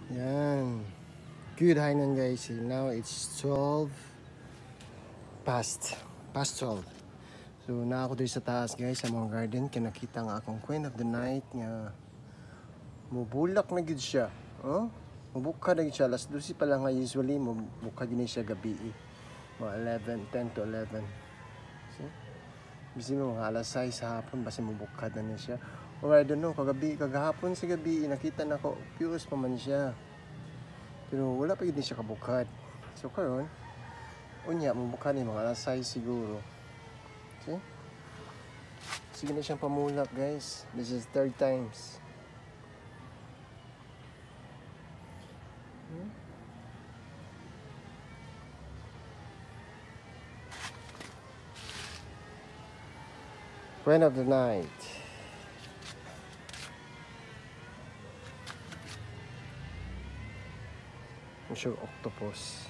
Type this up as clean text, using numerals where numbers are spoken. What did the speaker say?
Yan. Good hainan guys. Now it's 12 past 12. So na ako dito sa taas guys sa mga garden. Kinakita nga akong queen of the night nga mubulak na gid siya. Oh? Mubuka na gid siya. Alas 12 pa lang nga usually mubuka gid siya gabi. Mga 10 to 11. See? Bisi mo mga alas 6 sa hapon basta mubukad na niya siya. Or I don't know, kagahapon sa gabi nakita na ko fuse pa man siya. Pero wala pa gid siya kabukad. So karon unya mubukad ni mga alas 6 siguro. See? Sige na siyang pamulak guys. This is third times. Queen of the night. I'm sure octopus.